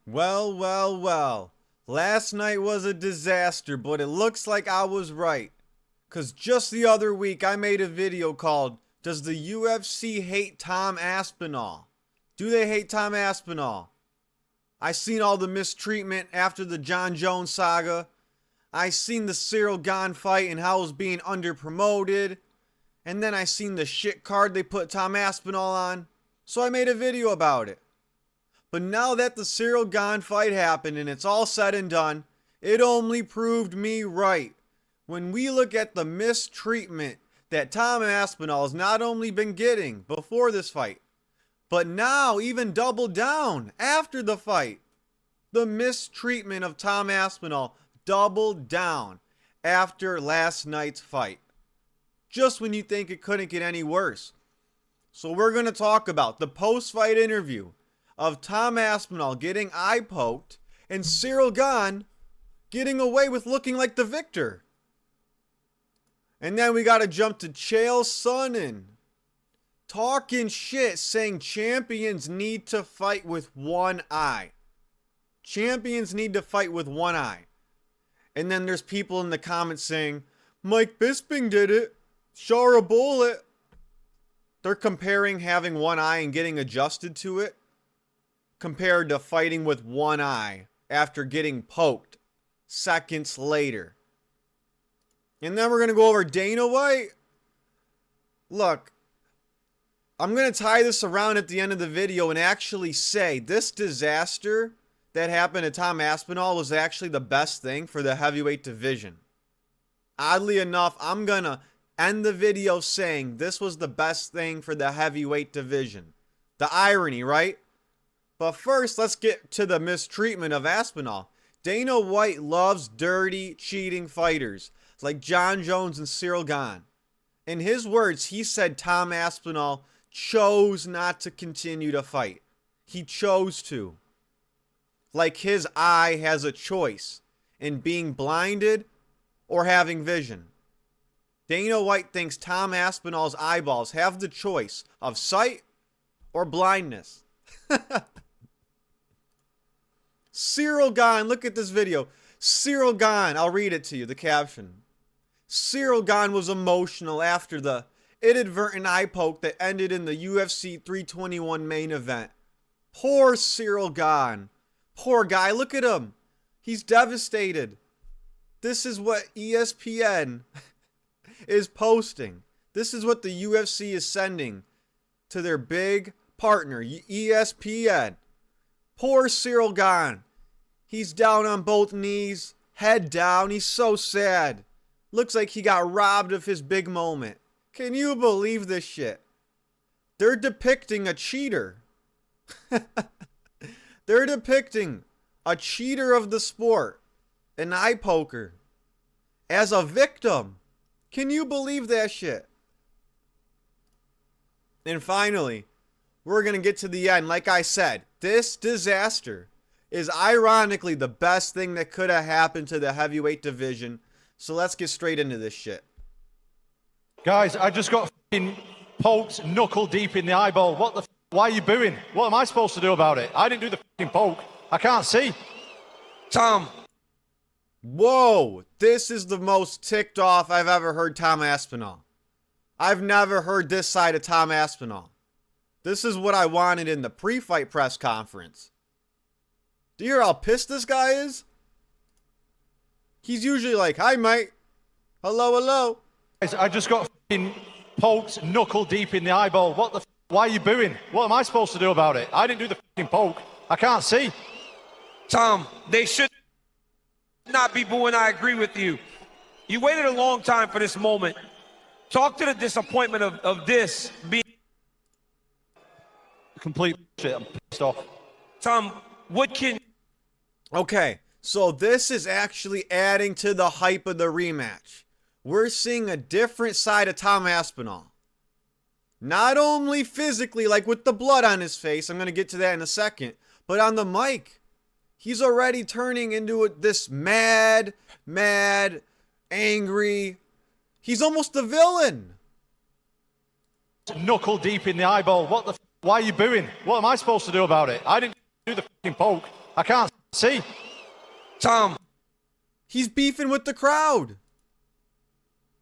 Well, well, well. Last night was a disaster, but it looks like I was right. Cause just the other week I made a video called Does the UFC Hate Tom Aspinall? Do they hate Tom Aspinall? I seen all the mistreatment after the Jon Jones saga. I seen the Cyril Gane fight and how it was being underpromoted. And then I seen the shit card they put Tom Aspinall on. So I made a video about it. But now that the Cyril Gane fight happened and it's all said and done, it only proved me right. When we look at the mistreatment that Tom Aspinall has not only been getting before this fight, but now even doubled down after the fight. The mistreatment of Tom Aspinall doubled down after last night's fight. Just when you think it couldn't get any worse. So we're going to talk about the post-fight interview of Tom Aspinall getting eye poked and Cyril Gane getting away with looking like the victor. And then we got to jump to Chael Sonnen talking shit, saying champions need to fight with one eye. Champions need to fight with one eye. And then there's people in the comments saying, Mike Bisping did it. Show a bullet. They're comparing having one eye and getting adjusted to it compared to fighting with one eye after getting poked seconds later. And then we're going to go over Dana White. Look, I'm going to tie this around at the end of the video and actually say this disaster that happened to Tom Aspinall was actually the best thing for the heavyweight division. Oddly enough, I'm going to end the video saying this was the best thing for the heavyweight division. The irony, right? But first, let's get to the mistreatment of Aspinall. Dana White loves dirty, cheating fighters like Jon Jones and Cyril Gane. In his words, he said Tom Aspinall chose not to continue to fight. He chose to. Like his eye has a choice in being blinded or having vision. Dana White thinks Tom Aspinall's eyeballs have the choice of sight or blindness. Cyril Gane, look at this video. Cyril Gane, I'll read it to you, the caption. Cyril Gane was emotional after the inadvertent eye poke that ended in the UFC 321 main event. Poor Cyril Gane. Poor guy, look at him. He's devastated. This is what ESPN is posting. This is what the UFC is sending to their big partner, ESPN. Poor Cyril Gane. He's down on both knees, head down. He's so sad. Looks like he got robbed of his big moment. Can you believe this shit? They're depicting a cheater. They're depicting a cheater of the sport, an eye poker, as a victim. Can you believe that shit? And finally, we're going to get to the end. Like I said, this disaster is ironically the best thing that could have happened to the heavyweight division. So let's get straight into this shit. Guys, I just got f***ing poked knuckle deep in the eyeball. What the f***? Why are you booing? What am I supposed to do about it? I didn't do the f***ing poke. I can't see. Tom. Whoa, this is the most ticked off I've ever heard Tom Aspinall. I've never heard this side of Tom Aspinall. This is what I wanted in the pre-fight press conference. Do you hear how pissed this guy is? He's usually like, hi, mate. Hello, hello. Guys, I just got f***ing poked knuckle deep in the eyeball. What the f***? Why are you booing? What am I supposed to do about it? I didn't do the f***ing poke. I can't see. Tom, they should not be booing. I agree with you. You waited a long time for this moment. Talk to the disappointment of this being. Complete shit. I'm pissed off. Tom, what can. Okay, so this is actually adding to the hype of the rematch. We're seeing a different side of Tom Aspinall. Not only physically, like with the blood on his face, I'm going to get to that in a second, but on the mic. He's already turning into this mad, angry. He's almost a villain. Knuckle deep in the eyeball. What the f***? Why are you booing? What am I supposed to do about it? I didn't do the f***ing poke. I can't see. Tom, He's beefing with the crowd.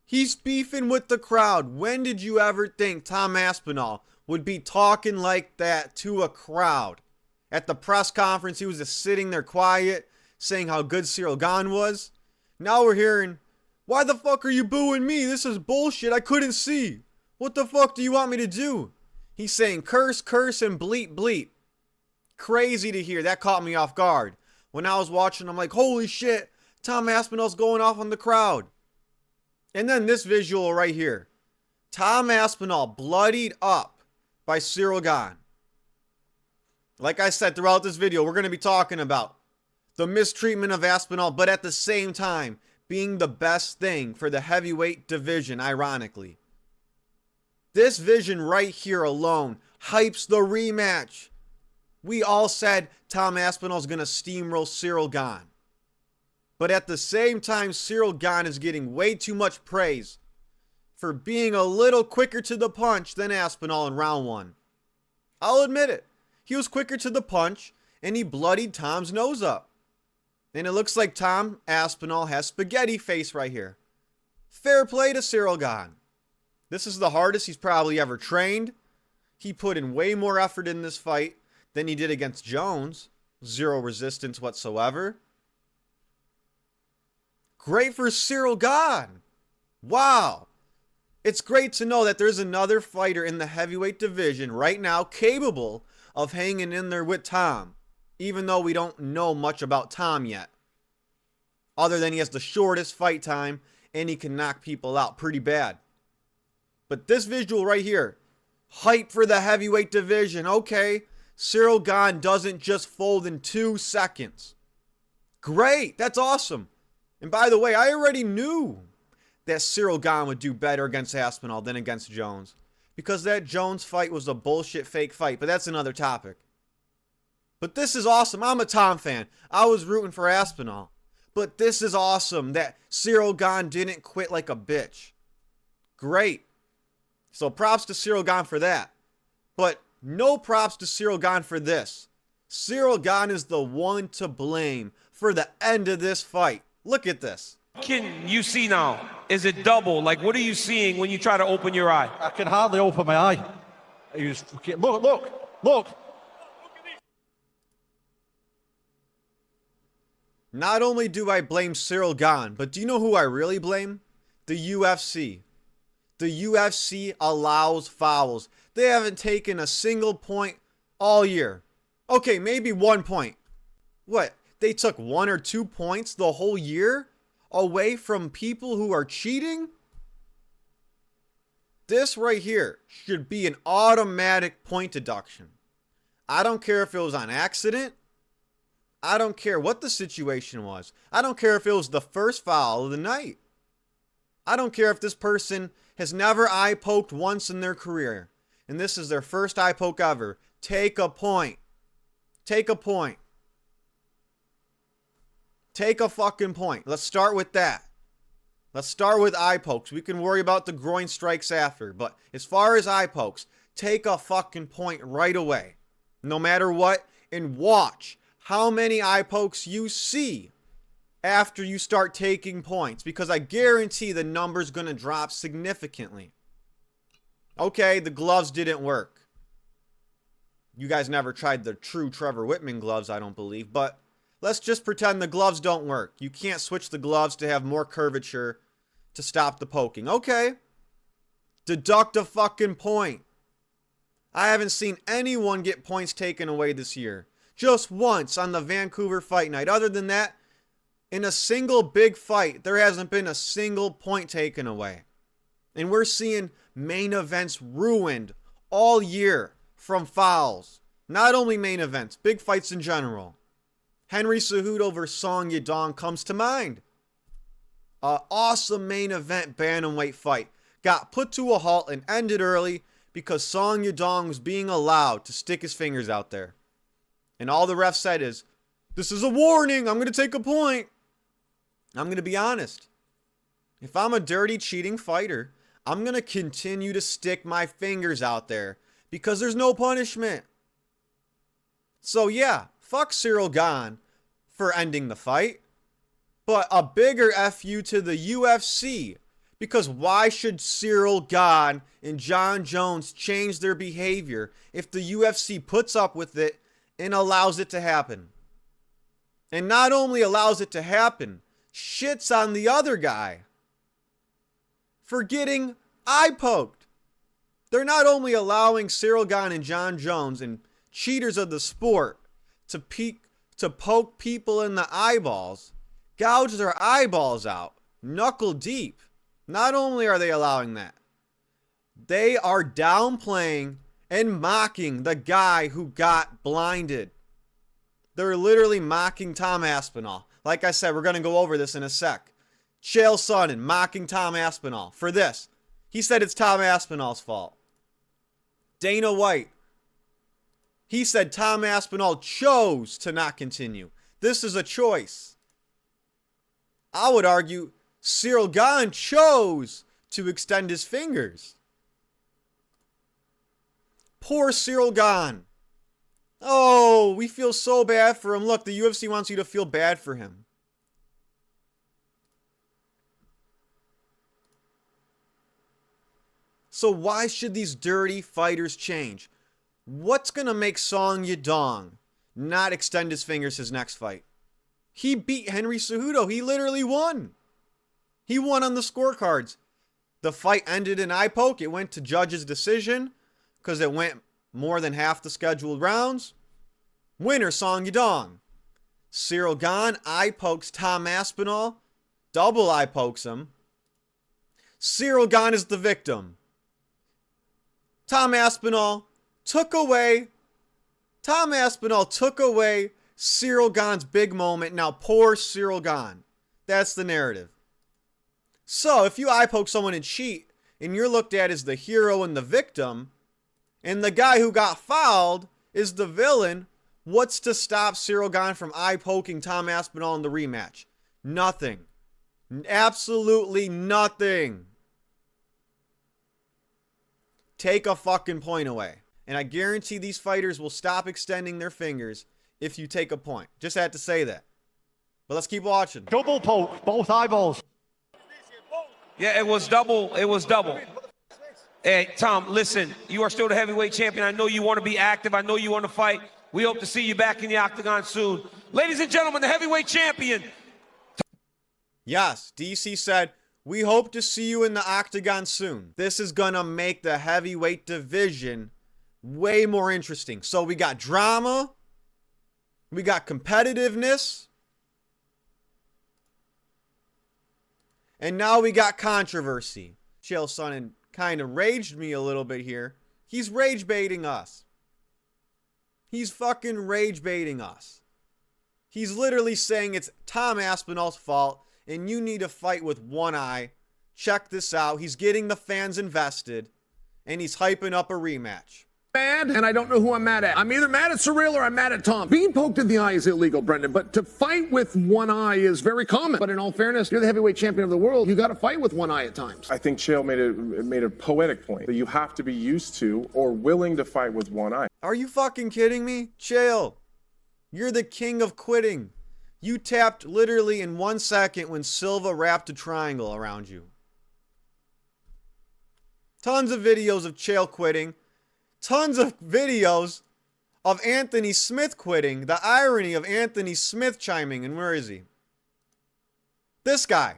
He's beefing with the crowd. When did you ever think Tom Aspinall would be talking like that to a crowd? At the press conference, he was just sitting there quiet, saying how good Cyril Gane was. Now we're hearing, why the fuck are you booing me? This is bullshit. I couldn't see. What the fuck do you want me to do? He's saying curse, curse, and bleep, bleep. Crazy to hear. That caught me off guard. When I was watching, I'm like, holy shit, Tom Aspinall's going off on the crowd. And then this visual right here. Tom Aspinall bloodied up by Cyril Gane. Like I said throughout this video, we're going to be talking about the mistreatment of Aspinall, but at the same time, being the best thing for the heavyweight division, ironically. This vision right here alone hypes the rematch. We all said Tom Aspinall's going to steamroll Cyril Gane. But at the same time, Cyril Gane is getting way too much praise for being a little quicker to the punch than Aspinall in round one. I'll admit it. He was quicker to the punch, and he bloodied Tom's nose up. And it looks like Tom Aspinall has spaghetti face right here. Fair play to Cyril Gane. This is the hardest he's probably ever trained. He put in way more effort in this fight than he did against Jones. Zero resistance whatsoever. Great for Cyril Gane. Wow. It's great to know that there's another fighter in the heavyweight division right now capable of hanging in there with Tom, even though we don't know much about Tom yet. Other than he has the shortest fight time and he can knock people out pretty bad. But this visual right here, hype for the heavyweight division. Okay, Cyril Gane doesn't just fold in 2 seconds. Great, that's awesome. And by the way, I already knew that Cyril Gane would do better against Aspinall than against Jones, because that Jones fight was a bullshit fake fight, but that's another topic. But this is awesome. I'm a Tom fan. I was rooting for Aspinall. But this is awesome that Cyril Gane didn't quit like a bitch. Great. So props to Cyril Gane for that. But no props to Cyril Gane for this. Cyril Gane is the one to blame for the end of this fight. Look at this. what can you see now? Is it double? Like, what are you seeing when you try to open your eye? I can hardly open my eye. He was fucking, look. Not only do I blame Cyril Gane, but do you know who I really blame? The UFC. The UFC allows fouls. They haven't taken a single point all year. Okay, maybe 1 point. What? They took 1 or 2 points the whole year away from people who are cheating? This right here should be an automatic point deduction. I don't care if it was on accident. I don't care what the situation was. I don't care if it was the first foul of the night. I don't care if this person has never eye poked once in their career, and this is their first eye poke ever. Take a point. Take a point. Take a fucking point. Let's start with that. Let's start with eye pokes. We can worry about the groin strikes after, but as far as eye pokes, take a fucking point right away. No matter what, and watch how many eye pokes you see after you start taking points, because I guarantee the number's going to drop significantly. Okay, the gloves didn't work. You guys never tried the true Trevor Whitman gloves, I don't believe, but let's just pretend the gloves don't work. You can't switch the gloves to have more curvature to stop the poking. Okay, deduct a fucking point. I haven't seen anyone get points taken away this year. Just once on the Vancouver fight night. Other than that, in a single big fight, there hasn't been a single point taken away. And we're seeing main events ruined all year from fouls. Not only main events, big fights in general. Henry Cejudo versus Song Yadong comes to mind. An awesome main event bantamweight fight got put to a halt and ended early because Song Yadong was being allowed to stick his fingers out there. And all the ref said is, "This is a warning, I'm going to take a point." I'm going to be honest. If I'm a dirty, cheating fighter, I'm going to continue to stick my fingers out there because there's no punishment. So yeah, fuck Cyril Gane for ending the fight, but a bigger FU to the UFC. Because why should Cyril Gane and Jon Jones change their behavior if the UFC puts up with it and allows it to happen? And not only allows it to happen, shits on the other guy for getting eye poked. They're not only allowing Cyril Gane and Jon Jones and cheaters of the sport to poke people in the eyeballs, gouge their eyeballs out, knuckle deep. Not only are they allowing that, they are downplaying and mocking the guy who got blinded. They're literally mocking Tom Aspinall. Like I said, we're going to go over this in a sec. Chael Sonnen mocking Tom Aspinall for this. He said it's Tom Aspinall's fault. Dana White, he said Tom Aspinall chose to not continue. This is a choice. I would argue Cyril Gane chose to extend his fingers. Poor Cyril Gane. Oh, we feel so bad for him. Look, the UFC wants you to feel bad for him. So why should these dirty fighters change? What's going to make Song Yadong not extend his fingers his next fight? He beat Henry Cejudo. He literally won. He won on the scorecards. The fight ended in eye poke. It went to judge's decision because it went more than half the scheduled rounds. Winner, Song Yadong. Cyril Gane eye pokes Tom Aspinall. Double eye pokes him. Cyril Gane is the victim. Tom Aspinall took away Cyril Gane's big moment. Now poor Cyril Gane. That's the narrative. So if you eye poke someone and cheat, and you're looked at as the hero and the victim, and the guy who got fouled is the villain, what's to stop Cyril Gane from eye poking Tom Aspinall in the rematch? Nothing. Absolutely nothing. Take a fucking point away. And I guarantee these fighters will stop extending their fingers if you take a point. Just had to say that. But let's keep watching. Double poke, both eyeballs. Yeah, it was double. It was double. Hey, Tom, listen, you are still the heavyweight champion. I know you want to be active. I know you want to fight. We hope to see you back in the octagon soon. Ladies and gentlemen, the heavyweight champion. Yes, DC said, we hope to see you in the octagon soon. This is going to make the heavyweight division way more interesting. So we got drama. We got competitiveness. And now we got controversy. Chael Sonnen kind of raged me a little bit here. He's rage baiting us. He's fucking rage baiting us. He's literally saying it's Tom Aspinall's fault and you need to fight with one eye. Check this out. He's getting the fans invested and he's hyping up a rematch. Mad, and I don't know who I'm mad at. I'm either mad at Cyril or I'm mad at Tom. Being poked in the eye is illegal, Brendan, but to fight with one eye is very common. But in all fairness, you're the heavyweight champion of the world. You got to fight with one eye at times. I think Chael made a poetic point that you have to be used to or willing to fight with one eye. Are you fucking kidding me? Chael, you're the king of quitting. You tapped literally in 1 second when Silva wrapped a triangle around you. Tons of videos of Chael quitting. Tons of videos of Anthony Smith quitting. The irony of Anthony Smith chiming in. Where is he? This guy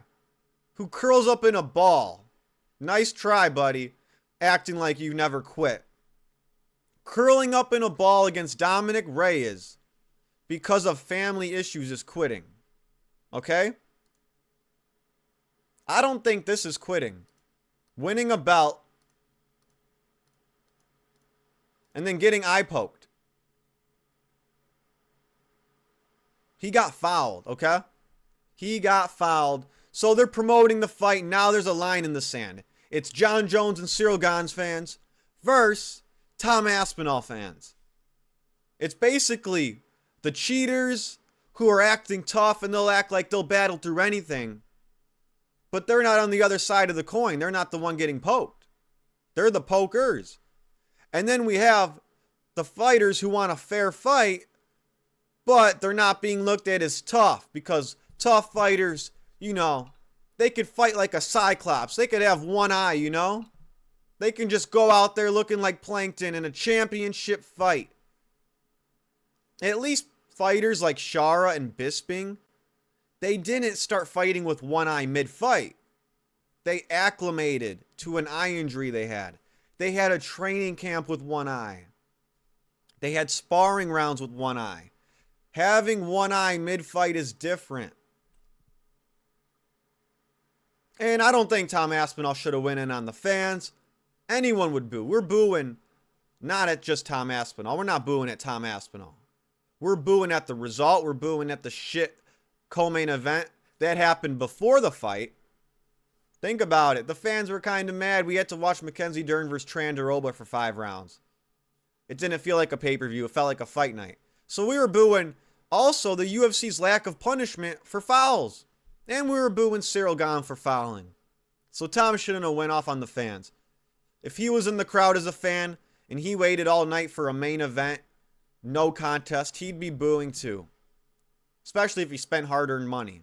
who curls up in a ball. Nice try, buddy. Acting like you never quit. Curling up in a ball against Dominic Reyes because of family issues is quitting. Okay? I don't think this is quitting. Winning a belt and then getting eye poked. He got fouled, okay? He got fouled. So they're promoting the fight. Now there's a line in the sand. It's Jon Jones and Cyril Gane's fans versus Tom Aspinall fans. It's basically the cheaters who are acting tough and they'll act like they'll battle through anything. But they're not on the other side of the coin. They're not the one getting poked. They're the pokers. And then we have the fighters who want a fair fight But they're not being looked at as tough because tough fighters, you know, they could fight like a cyclops. They could have one eye, you know? They can just go out there looking like plankton in a championship fight. At least fighters like Shara and Bisping, they didn't start fighting with one eye mid-fight. They acclimated to an eye injury they had. They had a training camp with one eye. They had sparring rounds with one eye. Having one eye mid-fight is different. And I don't think Tom Aspinall should have went in on the fans. Anyone would boo. We're booing not at just Tom Aspinall. We're not booing at Tom Aspinall. We're booing at the result. We're booing at the shit co-main event that happened before the fight. Think about it. The fans were kind of mad. We had to watch Mackenzie Dern versus Trandaroba for 5 rounds. It didn't feel like a pay-per-view. It felt like a fight night. So we were booing also the UFC's lack of punishment for fouls. And we were booing Cyril Gane for fouling. So Tom shouldn't have went off on the fans. If he was in the crowd as a fan and he waited all night for a main event, no contest, he'd be booing too. Especially if he spent hard-earned money.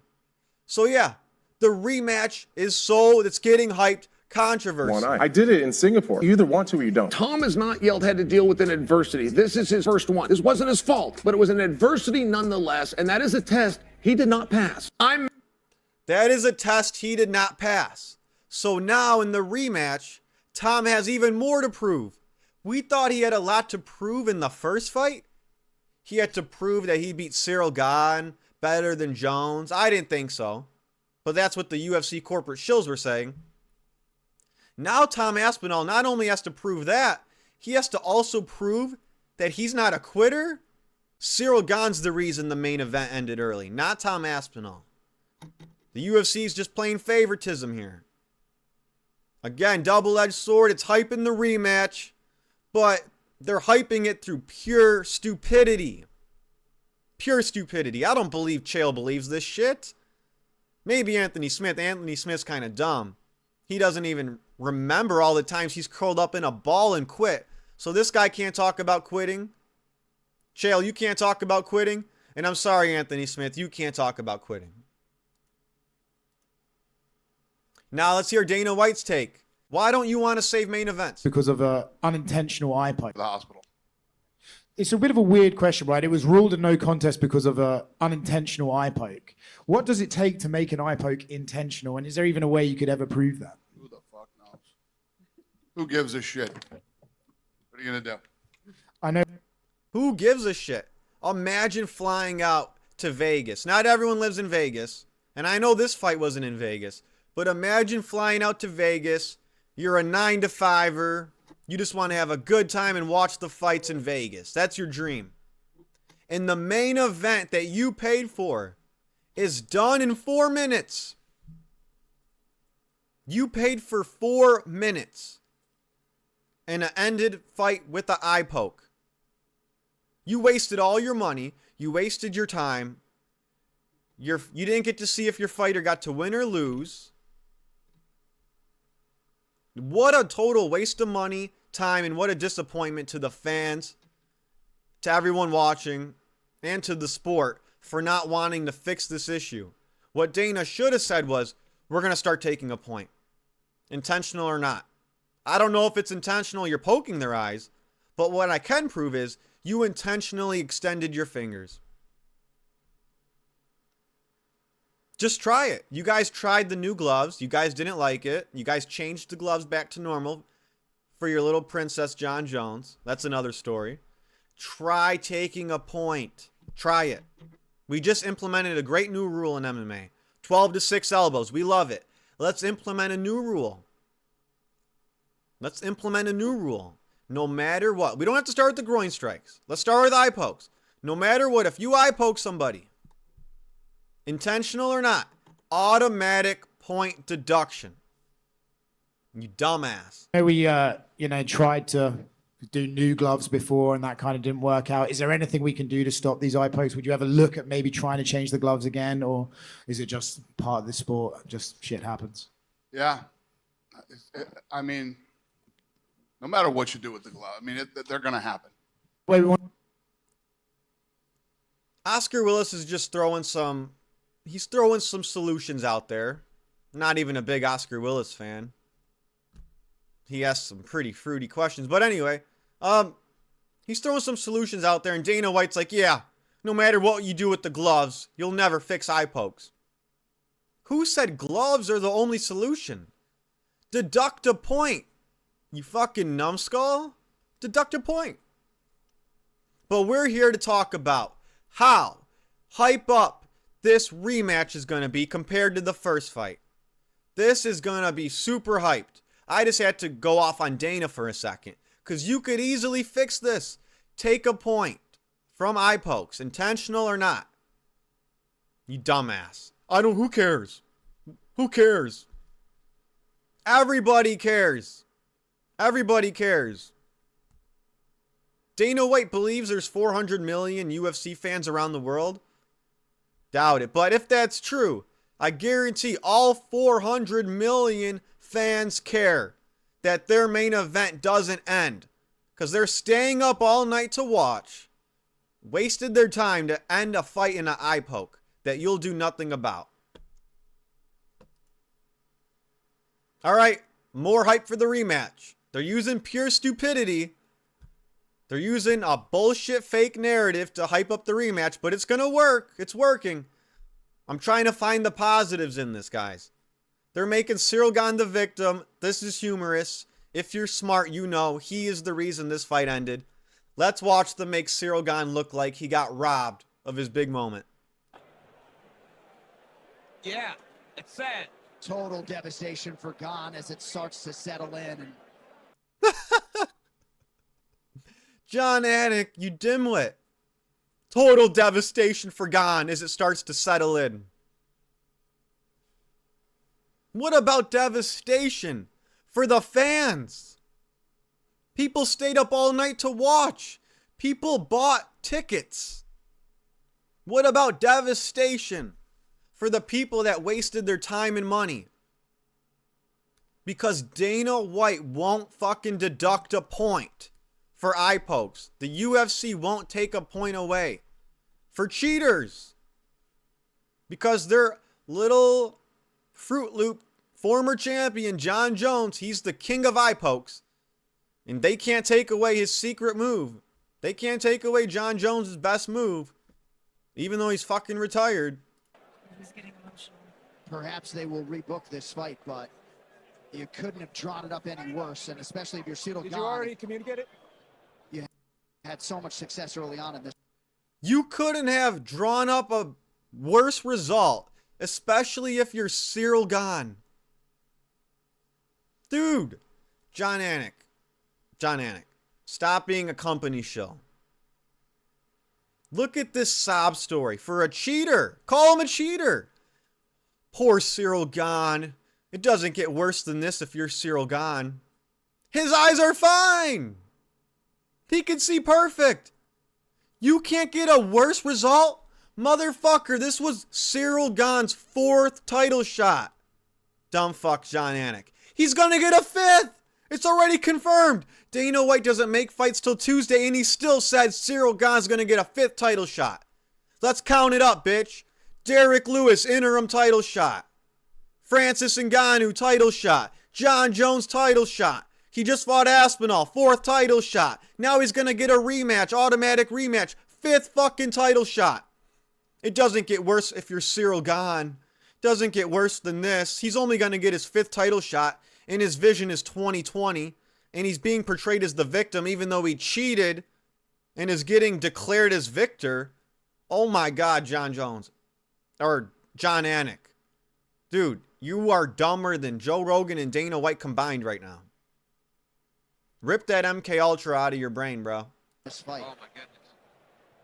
So yeah, the rematch is it's getting hyped. Controversy. One eye. I did it in Singapore. You either want to or you don't. Tom has not yet had to deal with an adversity. This is his first one. This wasn't his fault, but it was an adversity nonetheless, and that is a test he did not pass. That is a test he did not pass. So now in the rematch, Tom has even more to prove. We thought he had a lot to prove in the first fight. He had to prove that he beat Cyril Gane better than Jones. I didn't think so. But that's what the UFC corporate shills were saying. Now Tom Aspinall not only has to prove that, he has to also prove that he's not a quitter. Cyril Gane's the reason the main event ended early, not Tom Aspinall. The UFC is just playing favoritism here. Again, double-edged sword. It's hyping the rematch, but they're hyping it through pure stupidity. Pure stupidity. I don't believe Chael believes this shit. Maybe Anthony Smith. Anthony Smith's kind of dumb. He doesn't even remember all the times he's curled up in a ball and quit. So this guy can't talk about quitting. Chael, you can't talk about quitting. And I'm sorry, Anthony Smith, you can't talk about quitting. Now let's hear Dana White's take. Why don't you want to save main events? Because of an unintentional eye poke. The hospital. It's a bit of a weird question, right? It was ruled a no contest because of an unintentional eye poke. What does it take to make an eye poke intentional? And is there even a way you could ever prove that? Who the fuck knows? Who gives a shit? What are you going to do? I know. Who gives a shit? Imagine flying out to Vegas. Not everyone lives in Vegas. And I know this fight wasn't in Vegas. But imagine flying out to Vegas. You're a 9-to-5er. You just want to have a good time and watch the fights in Vegas. That's your dream. And the main event that you paid for is done in 4 minutes. You paid for 4 minutes. And an ended fight with the eye poke. You wasted all your money. You wasted your time. You didn't get to see if your fighter got to win or lose. What a total waste of money, time, and what a disappointment to the fans, to everyone watching, and to the sport for not wanting to fix this issue. What Dana should have said was, we're going to start taking a point. Intentional or not. I don't know if it's intentional, you're poking their eyes, but what I can prove is you intentionally extended your fingers. Just try it. You guys tried the new gloves. You guys didn't like it. You guys changed the gloves back to normal for your little princess Jon Jones. That's another story. Try taking a point. Try it. We just implemented a great new rule in MMA. 12 to 6 elbows. We love it. Let's implement a new rule. Let's implement a new rule. No matter what. We don't have to start with the groin strikes. Let's start with eye pokes. No matter what, if you eye poke somebody, intentional or not, automatic point deduction. You dumbass. We, tried to do new gloves before and that kind of didn't work out. Is there anything we can do to stop these eye pokes? Would you ever look at maybe trying to change the gloves again? Or is it just part of the sport? Just shit happens? Yeah. I mean, no matter what you do with the glove, I mean, they're going to happen. Wait, Oscar Willis is just throwing some, he's throwing some solutions out there. Not even a big Oscar Willis fan. He asked some pretty fruity questions. But anyway, he's throwing some solutions out there, and Dana White's like, yeah, no matter what you do with the gloves, you'll never fix eye pokes. Who said gloves are the only solution? Deduct a point, you fucking numbskull. Deduct a point. But we're here to talk about how hype up this rematch is going to be compared to the first fight. This is going to be super hyped. I just had to go off on Dana for a second, because you could easily fix this. Take a point from eye pokes, intentional or not. You dumbass. Who cares? Who cares? Everybody cares. Everybody cares. Dana White believes there's 400 million UFC fans around the world. Doubt it. But if that's true, I guarantee all 400 million fans care that their main event doesn't end, because they're staying up all night to watch, wasted their time to end a fight in an eye poke that you'll do nothing about. All right, more hype for the rematch. They're using pure stupidity. They're using a bullshit fake narrative to hype up the rematch, but it's going to work. It's working. I'm trying to find the positives in this, guys. They're making Cyril Gane the victim. This is humorous. If you're smart, you know he is the reason this fight ended. Let's watch them make Cyril Gane look like he got robbed of his big moment. Yeah, it's sad. Total devastation for Gane as it starts to settle in. And Jon Anik, you dimwit. Total devastation for Gane as it starts to settle in. What about devastation for the fans? People stayed up all night to watch. People bought tickets. What about devastation for the people that wasted their time and money? Because Dana White won't fucking deduct a point for eye pokes. The UFC won't take a point away for cheaters. Because their little Fruit Loop former champion Jon Jones, he's the king of eye pokes. And they can't take away his secret move. They can't take away Jon Jones' best move, even though he's fucking retired. he's getting emotional. Perhaps they will rebook this fight, but you couldn't have drawn it up any worse, and especially if you're Cyril Gane. Did you already communicate it? You had so much success early on in this. You couldn't have drawn up a worse result, especially if you're Cyril Gane. Dude, Jon Anik, stop being a company show. Look at this sob story for a cheater. Call him a cheater. Poor Cyril Gane. It doesn't get worse than this if you're Cyril Gane. His eyes are fine. He can see perfect. You can't get a worse result? Motherfucker, this was Cyril Gane's 4th title shot. Dumb fuck Jon Anik. He's gonna get a 5th. It's already confirmed. Dana White doesn't make fights till Tuesday, and he still said Cyril Gane's gonna get a 5th title shot. Let's count it up, bitch. Derek Lewis, interim title shot. Francis Ngannou, title shot. Jon Jones, title shot. He just fought Aspinall, 4th title shot. Now he's gonna get a rematch, automatic rematch, 5th fucking title shot. It doesn't get worse if you're Cyril Gane. Doesn't get worse than this. He's only gonna get his 5th title shot, and his vision is 2020, and he's being portrayed as the victim even though he cheated and is getting declared as victor. Oh my God, Jon Jones. Or Jon Anik. Dude, you are dumber than Joe Rogan and Dana White combined right now. Rip that MK Ultra out of your brain, bro. This fight. Oh my goodness.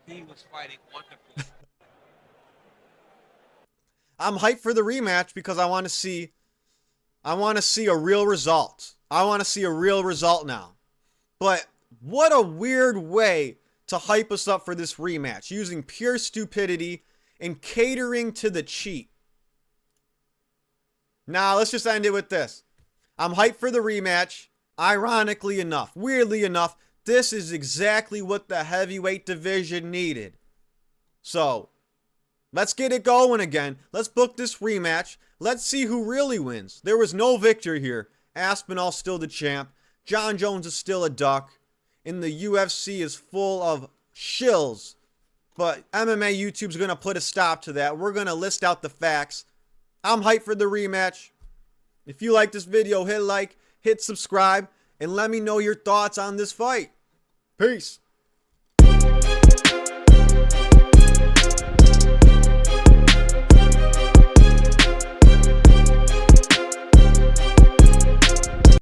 He was fighting wonderfully. I'm hyped for the rematch because I want to see a real result. I want to see a real result now. But what a weird way to hype us up for this rematch, using pure stupidity and catering to the cheat. Now, let's just end it with this. I'm hyped for the rematch. Ironically enough, weirdly enough, this is exactly what the heavyweight division needed. So, let's get it going again. Let's book this rematch. Let's see who really wins. There was no victor here. Aspinall's still the champ. Jon Jones is still a duck. And the UFC is full of shills. But MMA YouTube's going to put a stop to that. We're going to list out the facts. I'm hyped for the rematch. If you like this video, hit like, hit subscribe, and let me know your thoughts on this fight. Peace.